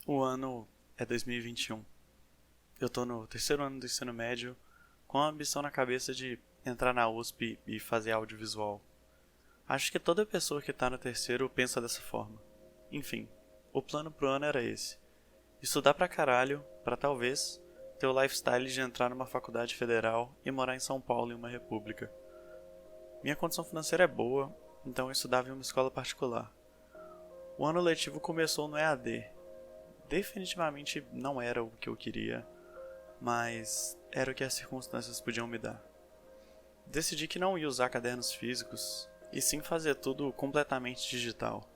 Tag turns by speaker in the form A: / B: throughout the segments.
A: O ano é 2021. Eu tô no terceiro ano do ensino médio, com a ambição na cabeça de entrar na USP e fazer audiovisual. Acho que toda pessoa que tá no terceiro pensa dessa forma. Enfim, o plano pro ano era esse: estudar pra caralho, pra talvez ter o lifestyle de entrar numa faculdade federal e morar em São Paulo em uma república. Minha condição financeira é boa, então eu estudava em uma escola particular. O ano letivo começou no EAD. Definitivamente não era o que eu queria, mas era o que as circunstâncias podiam me dar. Decidi que não ia usar cadernos físicos, e sim fazer tudo completamente digital.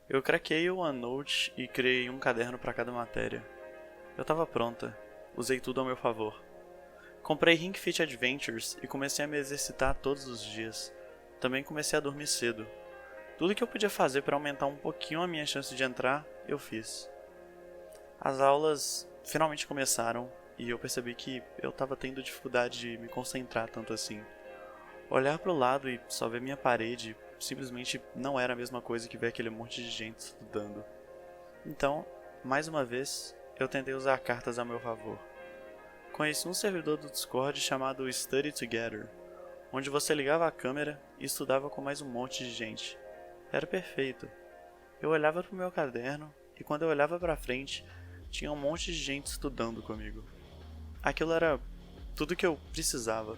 A: Eu craqueei o OneNote e criei um caderno para cada matéria. Eu estava pronta, usei tudo ao meu favor. Comprei Ring Fit Adventures e comecei a me exercitar todos os dias. Também comecei a dormir cedo. Tudo que eu podia fazer para aumentar um pouquinho a minha chance de entrar, eu fiz. As aulas finalmente começaram e eu percebi que eu estava tendo dificuldade de me concentrar tanto assim. Olhar para o lado e só ver minha parede simplesmente não era a mesma coisa que ver aquele monte de gente estudando. Então, mais uma vez, eu tentei usar cartas a meu favor. Conheci um servidor do Discord chamado Study Together, onde você ligava a câmera e estudava com mais um monte de gente. Era perfeito. Eu olhava para o meu caderno e quando eu olhava para frente, tinha um monte de gente estudando comigo. Aquilo era tudo que eu precisava.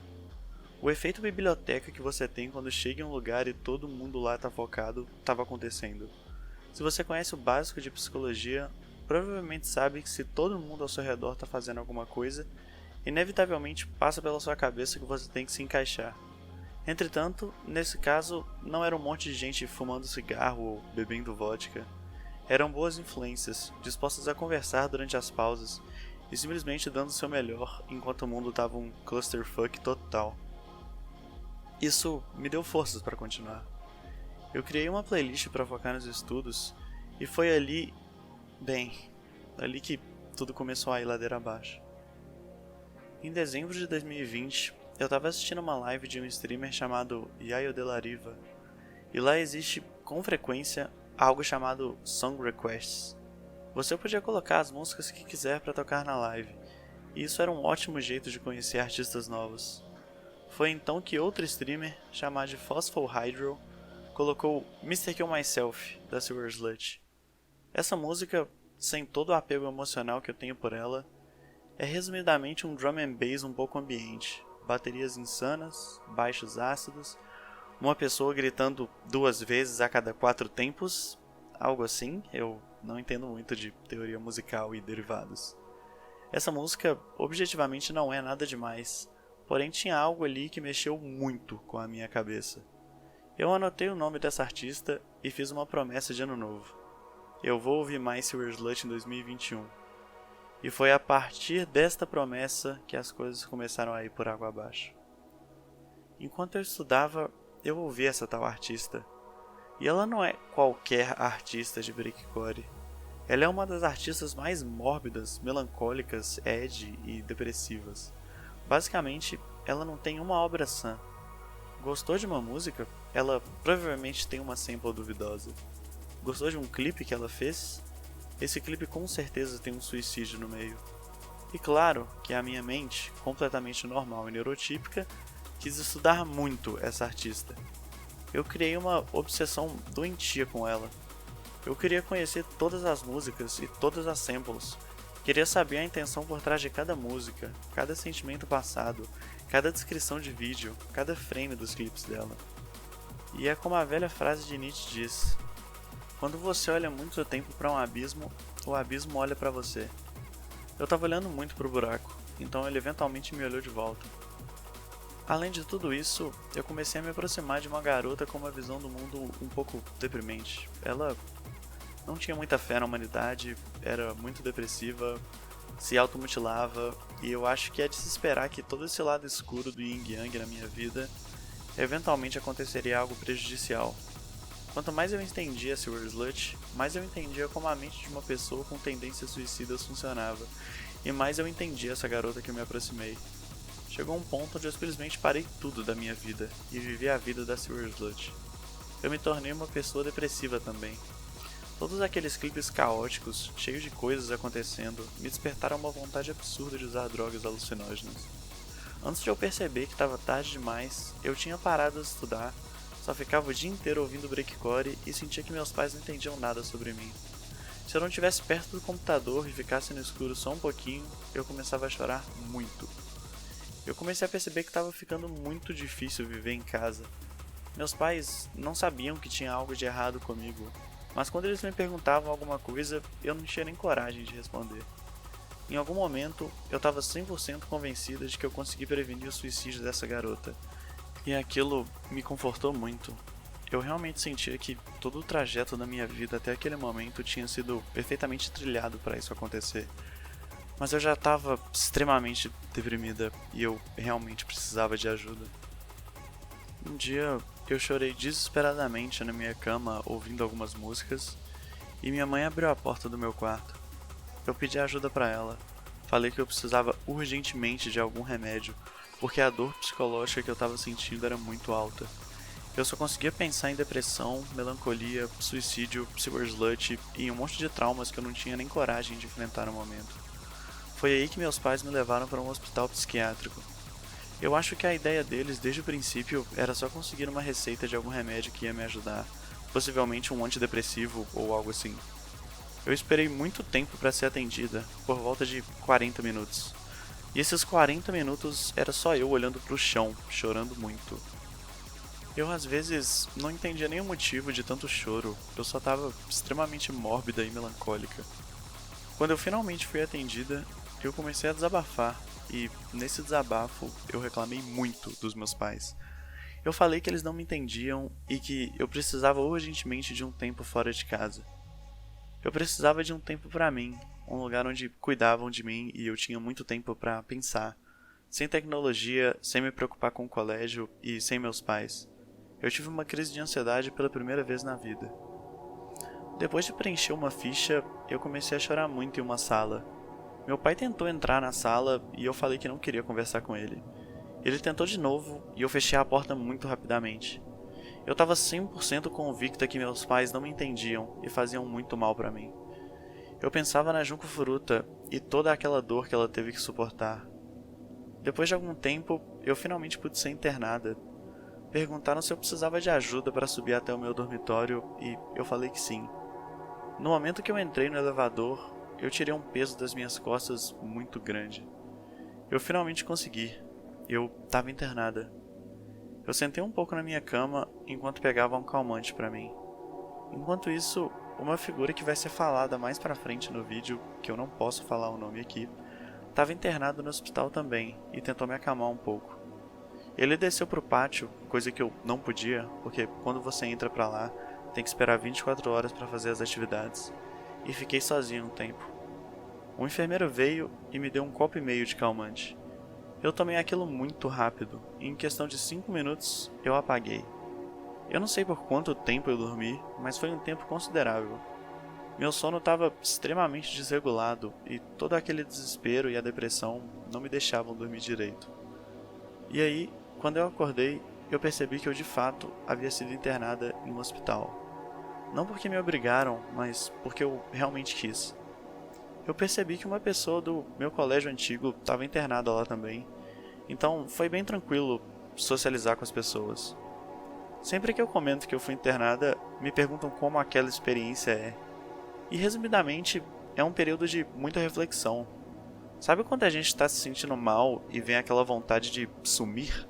A: O efeito biblioteca que você tem quando chega em um lugar e todo mundo lá está focado, estava acontecendo. Se você conhece o básico de psicologia, provavelmente sabe que se todo mundo ao seu redor está fazendo alguma coisa, inevitavelmente passa pela sua cabeça que você tem que se encaixar. Entretanto, nesse caso, não era um monte de gente fumando cigarro ou bebendo vodka. Eram boas influências, dispostas a conversar durante as pausas e simplesmente dando o seu melhor enquanto o mundo estava um clusterfuck total. Isso me deu forças para continuar. Eu criei uma playlist para focar nos estudos e foi ali que tudo começou a ir ladeira abaixo. Em dezembro de 2020, eu estava assistindo uma live de um streamer chamado Yayo Delariva, e lá existe com frequência algo chamado Song Requests. Você podia colocar as músicas que quiser para tocar na live, e isso era um ótimo jeito de conhecer artistas novos. Foi então que outro streamer, chamado de Phosphohydro, colocou Mr. Kill Myself, da Silver Slut. Essa música, sem todo o apego emocional que eu tenho por ela, é resumidamente um drum and bass um pouco ambiente, baterias insanas, baixos ácidos, uma pessoa gritando 2 vezes a cada 4 tempos, algo assim. Eu não entendo muito de teoria musical e derivados. Essa música objetivamente não é nada demais, porém tinha algo ali que mexeu muito com a minha cabeça. Eu anotei o nome dessa artista e fiz uma promessa de ano novo. Eu vou ouvir mais Silver Slut em 2021. E foi a partir desta promessa que as coisas começaram a ir por água abaixo. Enquanto eu estudava, eu ouvi essa tal artista. E ela não é qualquer artista de breakcore. Ela é uma das artistas mais mórbidas, melancólicas, edgy e depressivas. Basicamente, ela não tem uma obra sã. Gostou de uma música? Ela provavelmente tem uma sample duvidosa. Gostou de um clipe que ela fez? Esse clipe com certeza tem um suicídio no meio. E claro que a minha mente, completamente normal e neurotípica, quis estudar muito essa artista. Eu criei uma obsessão doentia com ela. Eu queria conhecer todas as músicas e todas as samples. Queria saber a intenção por trás de cada música, cada sentimento passado, cada descrição de vídeo, cada frame dos clipes dela. E é como a velha frase de Nietzsche diz: quando você olha muito tempo para um abismo, o abismo olha para você. Eu estava olhando muito pro buraco, então ele eventualmente me olhou de volta. Além de tudo isso, eu comecei a me aproximar de uma garota com uma visão do mundo um pouco deprimente. Ela não tinha muita fé na humanidade, era muito depressiva, se automutilava, e eu acho que é de se esperar que todo esse lado escuro do Yin Yang na minha vida eventualmente aconteceria algo prejudicial. Quanto mais eu entendia Silver Slut, mais eu entendia como a mente de uma pessoa com tendências suicidas funcionava, e mais eu entendia essa garota que eu me aproximei. Chegou um ponto onde eu simplesmente parei tudo da minha vida e vivi a vida da Silver Slut. Eu me tornei uma pessoa depressiva também. Todos aqueles clipes caóticos, cheios de coisas acontecendo, me despertaram uma vontade absurda de usar drogas alucinógenas. Antes de eu perceber que estava tarde demais, eu tinha parado de estudar, só ficava o dia inteiro ouvindo breakcore e sentia que meus pais não entendiam nada sobre mim. Se eu não estivesse perto do computador e ficasse no escuro só um pouquinho, eu começava a chorar muito. Eu comecei a perceber que estava ficando muito difícil viver em casa. Meus pais não sabiam que tinha algo de errado comigo, mas quando eles me perguntavam alguma coisa, eu não tinha nem coragem de responder. Em algum momento, eu estava 100% convencida de que eu consegui prevenir o suicídio dessa garota, e aquilo me confortou muito. Eu realmente sentia que todo o trajeto da minha vida até aquele momento tinha sido perfeitamente trilhado para isso acontecer. Mas eu já estava extremamente deprimida e eu realmente precisava de ajuda. Um dia eu chorei desesperadamente na minha cama ouvindo algumas músicas e minha mãe abriu a porta do meu quarto. Eu pedi ajuda para ela. Falei que eu precisava urgentemente de algum remédio porque a dor psicológica que eu estava sentindo era muito alta. Eu só conseguia pensar em depressão, melancolia, suicídio, cyberslut e um monte de traumas que eu não tinha nem coragem de enfrentar no momento. Foi aí que meus pais me levaram para um hospital psiquiátrico. Eu acho que a ideia deles desde o princípio era só conseguir uma receita de algum remédio que ia me ajudar, possivelmente um antidepressivo ou algo assim. Eu esperei muito tempo para ser atendida, por volta de 40 minutos. E esses 40 minutos era só eu olhando pro chão, chorando muito. Eu às vezes não entendia nem o motivo de tanto choro, eu só estava extremamente mórbida e melancólica. Quando eu finalmente fui atendida, eu comecei a desabafar, e nesse desabafo eu reclamei muito dos meus pais. Eu falei que eles não me entendiam e que eu precisava urgentemente de um tempo fora de casa. Eu precisava de um tempo para mim, um lugar onde cuidavam de mim e eu tinha muito tempo para pensar, sem tecnologia, sem me preocupar com o colégio e sem meus pais. Eu tive uma crise de ansiedade pela primeira vez na vida. Depois de preencher uma ficha, eu comecei a chorar muito em uma sala. Meu pai tentou entrar na sala e eu falei que não queria conversar com ele. Ele tentou de novo e eu fechei a porta muito rapidamente. Eu estava 100% convicta que meus pais não me entendiam e faziam muito mal para mim. Eu pensava na Junko Furuta e toda aquela dor que ela teve que suportar. Depois de algum tempo, eu finalmente pude ser internada. Perguntaram se eu precisava de ajuda para subir até o meu dormitório e eu falei que sim. No momento que eu entrei no elevador, eu tirei um peso das minhas costas muito grande. Eu finalmente consegui. Eu estava internada. Eu sentei um pouco na minha cama enquanto pegava um calmante para mim. Enquanto isso, uma figura que vai ser falada mais pra frente no vídeo, que eu não posso falar o nome aqui, estava internado no hospital também e tentou me acalmar um pouco. Ele desceu pro pátio, coisa que eu não podia, porque quando você entra pra lá, tem que esperar 24 horas para fazer as atividades, e fiquei sozinho um tempo. Um enfermeiro veio e me deu um copo e meio de calmante. Eu tomei aquilo muito rápido, e em questão de 5 minutos, eu apaguei. Eu não sei por quanto tempo eu dormi, mas foi um tempo considerável. Meu sono estava extremamente desregulado, e todo aquele desespero e a depressão não me deixavam dormir direito. E aí, quando eu acordei, eu percebi que eu de fato havia sido internada em um hospital. Não porque me obrigaram, mas porque eu realmente quis. Eu percebi que uma pessoa do meu colégio antigo estava internada lá também, então foi bem tranquilo socializar com as pessoas. Sempre que eu comento que eu fui internada, me perguntam como aquela experiência é. E resumidamente, é um período de muita reflexão. Sabe quando a gente está se sentindo mal e vem aquela vontade de sumir?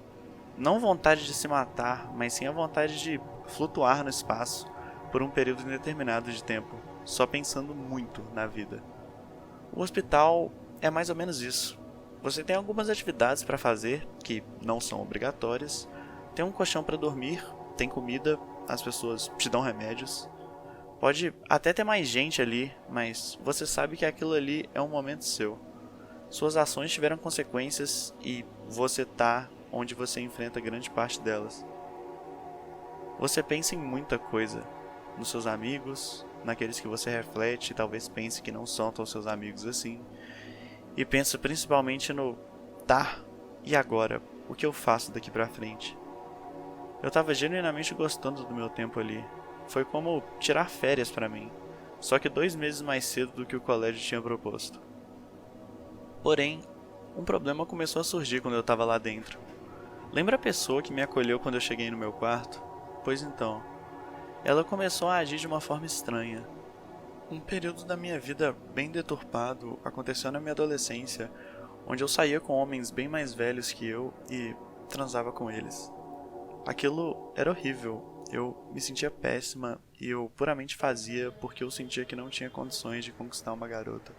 A: Não vontade de se matar, mas sim a vontade de flutuar no espaço por um período indeterminado de tempo, só pensando muito na vida. O hospital é mais ou menos isso. Você tem algumas atividades para fazer, que não são obrigatórias, tem um colchão para dormir, tem comida, as pessoas te dão remédios. Pode até ter mais gente ali, mas você sabe que aquilo ali é um momento seu. Suas ações tiveram consequências e você tá onde você enfrenta grande parte delas. Você pensa em muita coisa, nos seus amigos, naqueles que você reflete e talvez pense que não são tão seus amigos assim, e pensa principalmente no tá, e agora? O que eu faço daqui pra frente? Eu tava genuinamente gostando do meu tempo ali. Foi como tirar férias pra mim. só que 2 meses mais cedo do que o colégio tinha proposto. Porém, um problema começou a surgir quando eu estava lá dentro. Lembra a pessoa que me acolheu quando eu cheguei no meu quarto? Pois então, ela começou a agir de uma forma estranha. Um período da minha vida bem deturpado aconteceu na minha adolescência, onde eu saía com homens bem mais velhos que eu e transava com eles. Aquilo era horrível, eu me sentia péssima e eu puramente fazia porque eu sentia que não tinha condições de conquistar uma garota.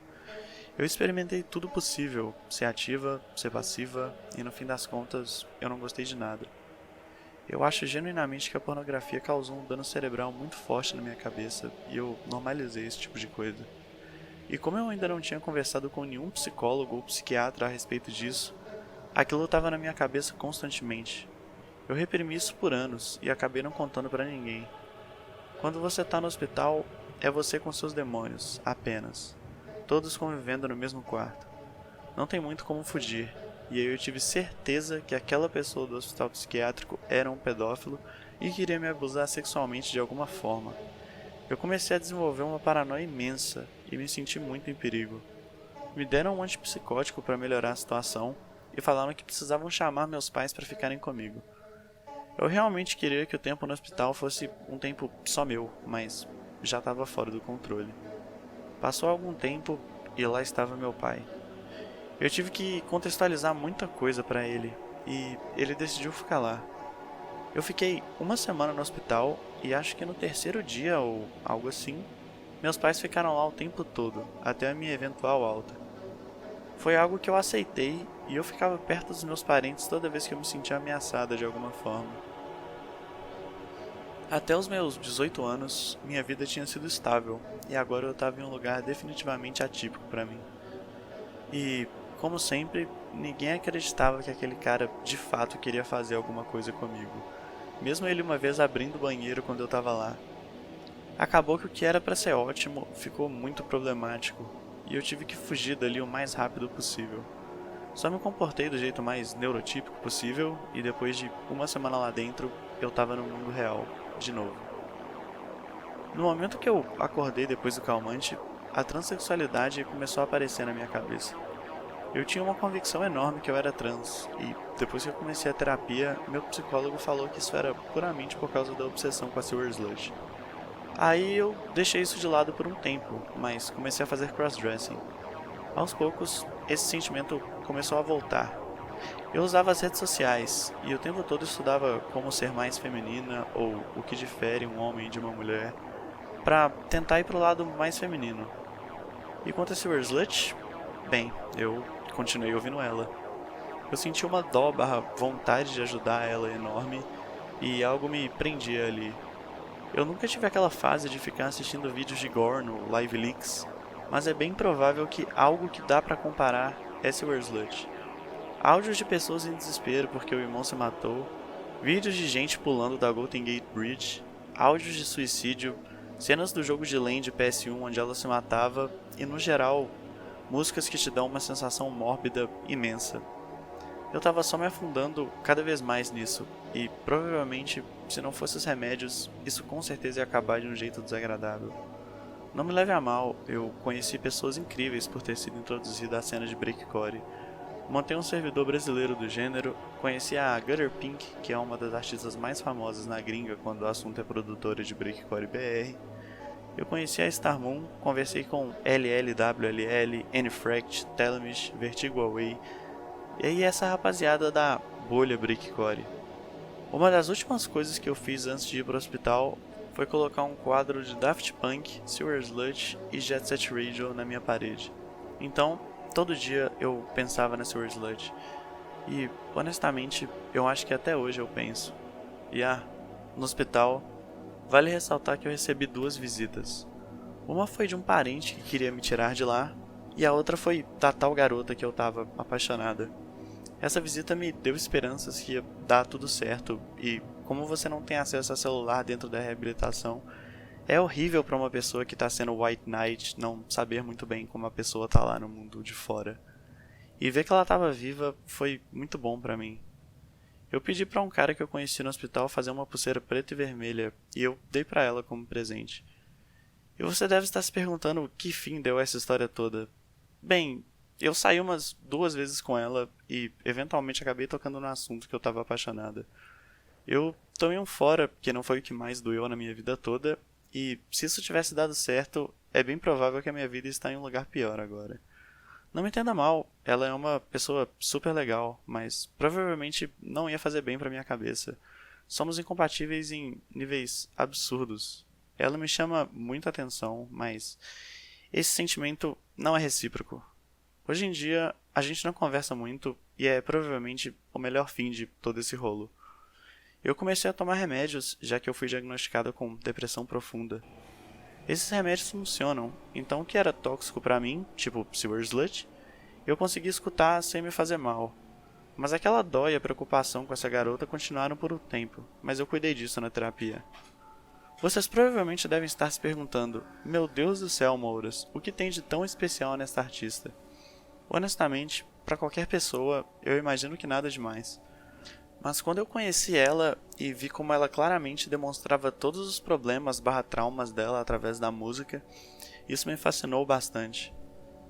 A: Eu experimentei tudo possível, ser ativa, ser passiva, e no fim das contas, eu não gostei de nada. Eu acho genuinamente que a pornografia causou um dano cerebral muito forte na minha cabeça, e eu normalizei esse tipo de coisa. E como eu ainda não tinha conversado com nenhum psicólogo ou psiquiatra a respeito disso, aquilo estava na minha cabeça constantemente. Eu reprimi isso por anos, e acabei não contando pra ninguém. Quando você tá no hospital, é você com seus demônios, apenas. Todos convivendo no mesmo quarto. Não tem muito como fugir, e aí eu tive certeza que aquela pessoa do hospital psiquiátrico era um pedófilo e queria me abusar sexualmente de alguma forma. Eu comecei a desenvolver uma paranoia imensa e me senti muito em perigo. Me deram um antipsicótico para melhorar a situação e falaram que precisavam chamar meus pais para ficarem comigo. Eu realmente queria que o tempo no hospital fosse um tempo só meu, mas já estava fora do controle. Passou algum tempo e lá estava meu pai. Eu tive que contextualizar muita coisa para ele e ele decidiu ficar lá. Eu fiquei uma semana no hospital e acho que no terceiro dia ou algo assim, meus pais ficaram lá o tempo todo, até a minha eventual alta. Foi algo que eu aceitei e eu ficava perto dos meus parentes toda vez que eu me sentia ameaçada de alguma forma. Até os meus 18 anos, minha vida tinha sido estável, e agora eu estava em um lugar definitivamente atípico para mim. E, como sempre, ninguém acreditava que aquele cara de fato queria fazer alguma coisa comigo, mesmo ele uma vez abrindo o banheiro quando eu estava lá. Acabou que o que era para ser ótimo ficou muito problemático, e eu tive que fugir dali o mais rápido possível. Só me comportei do jeito mais neurotípico possível, e depois de uma semana lá dentro, eu estava no mundo real. De novo. No momento que eu acordei depois do calmante, a transexualidade começou a aparecer na minha cabeça. Eu tinha uma convicção enorme que eu era trans, e depois que eu comecei a terapia, meu psicólogo falou que isso era puramente por causa da obsessão com a Silver Sludge. Aí eu deixei isso de lado por um tempo, mas comecei a fazer crossdressing. Aos poucos, esse sentimento começou a voltar. Eu usava as redes sociais e o tempo todo estudava como ser mais feminina ou o que difere um homem de uma mulher para tentar ir pro lado mais feminino. E quanto a Silver Sludge, bem, eu continuei ouvindo ela. Eu senti uma dó barra vontade de ajudar ela enorme e algo me prendia ali. Eu nunca tive aquela fase de ficar assistindo vídeos de gore no Live Leaks, mas é bem provável que algo que dá pra comparar é Silver Sludge. Áudios de pessoas em desespero porque o irmão se matou, vídeos de gente pulando da Golden Gate Bridge, áudios de suicídio, cenas do jogo de LAN de PS1 onde ela se matava e, no geral, músicas que te dão uma sensação mórbida imensa. Eu tava só me afundando cada vez mais nisso e, provavelmente, se não fosse os remédios, isso com certeza ia acabar de um jeito desagradável. Não me leve a mal, eu conheci pessoas incríveis por ter sido introduzida à cena de breakcore. Montei um servidor brasileiro do gênero, conheci a Gutter Pink, que é uma das artistas mais famosas na gringa quando o assunto é produtora de breakcore BR. Eu conheci a Star Moon, conversei com LLWLL, Anifract, Telemish, Vertigo Away, e aí essa rapaziada da bolha breakcore. Uma das últimas coisas que eu fiz antes de ir para o hospital foi colocar um quadro de Daft Punk, Silver Sludge e Jet Set Radio na minha parede. Então, todo dia eu pensava na Silver Sludge. E, honestamente, eu acho que até hoje eu penso. E no hospital, vale ressaltar que eu recebi 2 visitas. Uma foi de um parente que queria me tirar de lá, e a outra foi da tal garota que eu tava apaixonada. Essa visita me deu esperanças que ia dar tudo certo, e como você não tem acesso a celular dentro da reabilitação, é horrível para uma pessoa que está sendo White Knight não saber muito bem como a pessoa tá lá no mundo de fora. E ver que ela estava viva foi muito bom para mim. Eu pedi para um cara que eu conheci no hospital fazer uma pulseira preta e vermelha, e eu dei para ela como presente. E você deve estar se perguntando que fim deu essa história toda. Bem, eu saí umas 2 vezes com ela e eventualmente acabei tocando no assunto que eu estava apaixonada. Eu tomei um fora, que não foi o que mais doeu na minha vida toda, e se isso tivesse dado certo, é bem provável que a minha vida está em um lugar pior agora. Não me entenda mal, ela é uma pessoa super legal, mas provavelmente não ia fazer bem pra minha cabeça. Somos incompatíveis em níveis absurdos. Ela me chama muita atenção, mas esse sentimento não é recíproco. Hoje em dia, a gente não conversa muito e é provavelmente o melhor fim de todo esse rolo. Eu comecei a tomar remédios, já que eu fui diagnosticada com depressão profunda. Esses remédios funcionam, então o que era tóxico pra mim, tipo Sewer Slut, eu consegui escutar sem me fazer mal. Mas aquela dó e a preocupação com essa garota continuaram por um tempo, mas eu cuidei disso na terapia. Vocês provavelmente devem estar se perguntando, meu Deus do céu, Mouras, o que tem de tão especial nesta artista? Honestamente, pra qualquer pessoa, eu imagino que nada demais. Mas quando eu conheci ela e vi como ela claramente demonstrava todos os problemas / traumas dela através da música, isso me fascinou bastante.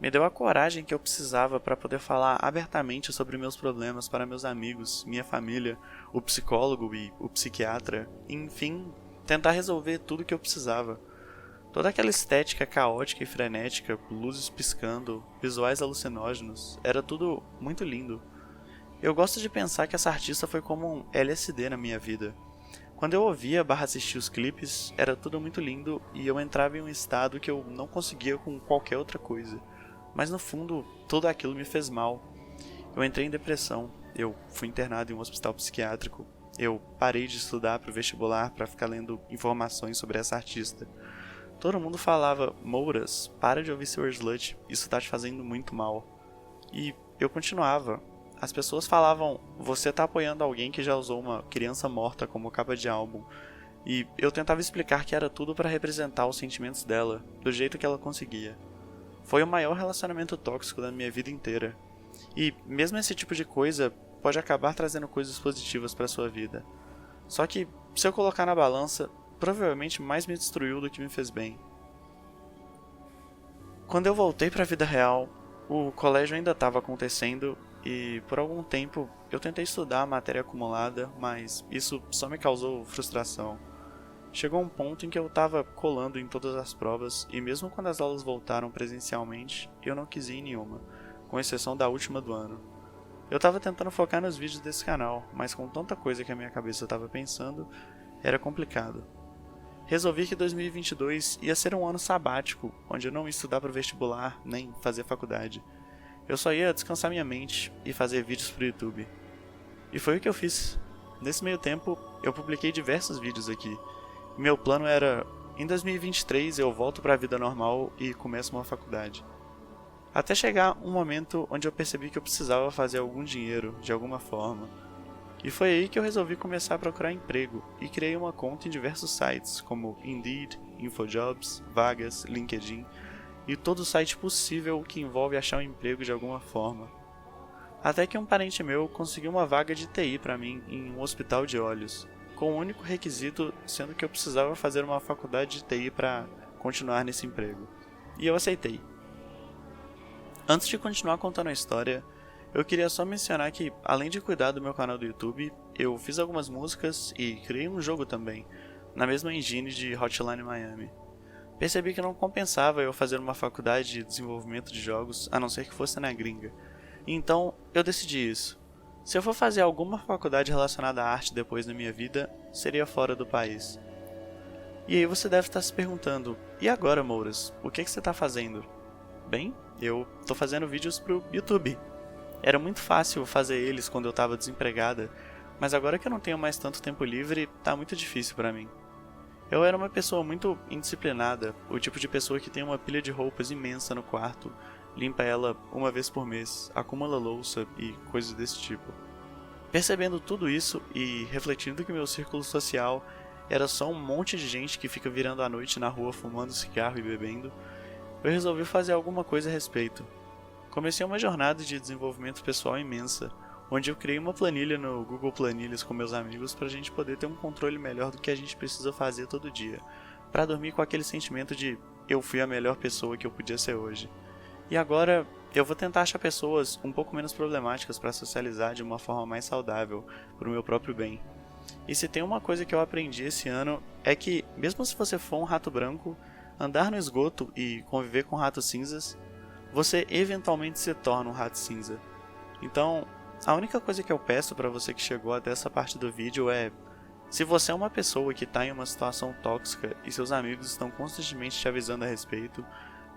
A: Me deu a coragem que eu precisava para poder falar abertamente sobre meus problemas para meus amigos, minha família, o psicólogo e o psiquiatra, e, enfim, tentar resolver tudo que eu precisava. Toda aquela estética caótica e frenética, luzes piscando, visuais alucinógenos, era tudo muito lindo. Eu gosto de pensar que essa artista foi como um LSD na minha vida. Quando eu ouvia / assistia os clipes, era tudo muito lindo e eu entrava em um estado que eu não conseguia com qualquer outra coisa. Mas no fundo, tudo aquilo me fez mal. Eu entrei em depressão, eu fui internado em um hospital psiquiátrico, eu parei de estudar para o vestibular para ficar lendo informações sobre essa artista. Todo mundo falava, Mouras, para de ouvir Sewer Slut, isso tá te fazendo muito mal. E eu continuava. As pessoas falavam, você tá apoiando alguém que já usou uma criança morta como capa de álbum. E eu tentava explicar que era tudo para representar os sentimentos dela, do jeito que ela conseguia. Foi o maior relacionamento tóxico da minha vida inteira. E mesmo esse tipo de coisa pode acabar trazendo coisas positivas para sua vida. Só que, se eu colocar na balança, provavelmente mais me destruiu do que me fez bem. Quando eu voltei para a vida real, o colégio ainda estava acontecendo e por algum tempo eu tentei estudar a matéria acumulada, mas isso só me causou frustração. Chegou um ponto em que eu estava colando em todas as provas e mesmo quando as aulas voltaram presencialmente, eu não quis ir em nenhuma, com exceção da última do ano. Eu estava tentando focar nos vídeos desse canal, mas com tanta coisa que a minha cabeça estava pensando, era complicado. Resolvi que 2022 ia ser um ano sabático, onde eu não ia estudar para o vestibular, nem fazer faculdade. Eu só ia descansar minha mente e fazer vídeos pro YouTube. E foi o que eu fiz. Nesse meio tempo, eu publiquei diversos vídeos aqui. Meu plano era, em 2023 eu volto para a vida normal e começo uma faculdade. Até chegar um momento onde eu percebi que eu precisava fazer algum dinheiro, de alguma forma. E foi aí que eu resolvi começar a procurar emprego e criei uma conta em diversos sites, como Indeed, InfoJobs, Vagas, LinkedIn e todo site possível que envolve achar um emprego de alguma forma. Até que um parente meu conseguiu uma vaga de TI para mim em um hospital de olhos, com o único requisito sendo que eu precisava fazer uma faculdade de TI para continuar nesse emprego. E eu aceitei. Antes de continuar contando a história, eu queria só mencionar que, além de cuidar do meu canal do YouTube, eu fiz algumas músicas e criei um jogo também, na mesma engine de Hotline Miami. Percebi que não compensava eu fazer uma faculdade de desenvolvimento de jogos, a não ser que fosse na gringa. Então, eu decidi isso. Se eu for fazer alguma faculdade relacionada à arte depois na minha vida, seria fora do país. E aí você deve estar se perguntando, e agora, Mouras, o que você está fazendo? Bem, eu tô fazendo vídeos pro YouTube. Era muito fácil fazer eles quando eu estava desempregada, mas agora que eu não tenho mais tanto tempo livre, tá muito difícil pra mim. Eu era uma pessoa muito indisciplinada, o tipo de pessoa que tem uma pilha de roupas imensa no quarto, limpa ela uma vez por mês, acumula louça e coisas desse tipo. Percebendo tudo isso e refletindo que meu círculo social era só um monte de gente que fica virando à noite na rua fumando cigarro e bebendo, eu resolvi fazer alguma coisa a respeito. Comecei uma jornada de desenvolvimento pessoal imensa, onde eu criei uma planilha no Google Planilhas com meus amigos para a gente poder ter um controle melhor do que a gente precisa fazer todo dia, para dormir com aquele sentimento de eu fui a melhor pessoa que eu podia ser hoje. E agora eu vou tentar achar pessoas um pouco menos problemáticas para socializar de uma forma mais saudável, pro meu próprio bem. E se tem uma coisa que eu aprendi esse ano é que, mesmo se você for um rato branco, andar no esgoto e conviver com ratos cinzas, você eventualmente se torna um rato cinza. Então, a única coisa que eu peço para você que chegou até essa parte do vídeo é: se você é uma pessoa que está em uma situação tóxica e seus amigos estão constantemente te avisando a respeito,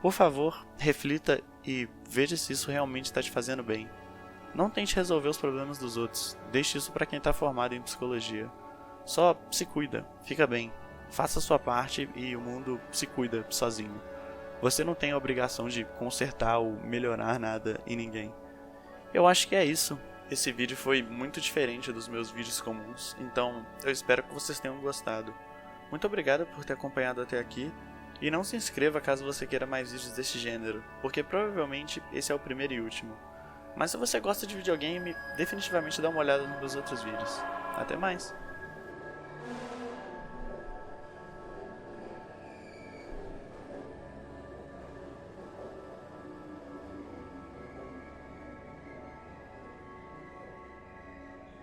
A: por favor, reflita e veja se isso realmente está te fazendo bem. Não tente resolver os problemas dos outros, deixe isso para quem está formado em psicologia. Só se cuida, fica bem, faça a sua parte e o mundo se cuida sozinho. Você não tem a obrigação de consertar ou melhorar nada em ninguém. Eu acho que é isso. Esse vídeo foi muito diferente dos meus vídeos comuns, então eu espero que vocês tenham gostado. Muito obrigado por ter acompanhado até aqui, e não se inscreva caso você queira mais vídeos desse gênero, porque provavelmente esse é o primeiro e último. Mas se você gosta de videogame, definitivamente dá uma olhada nos meus outros vídeos. Até mais!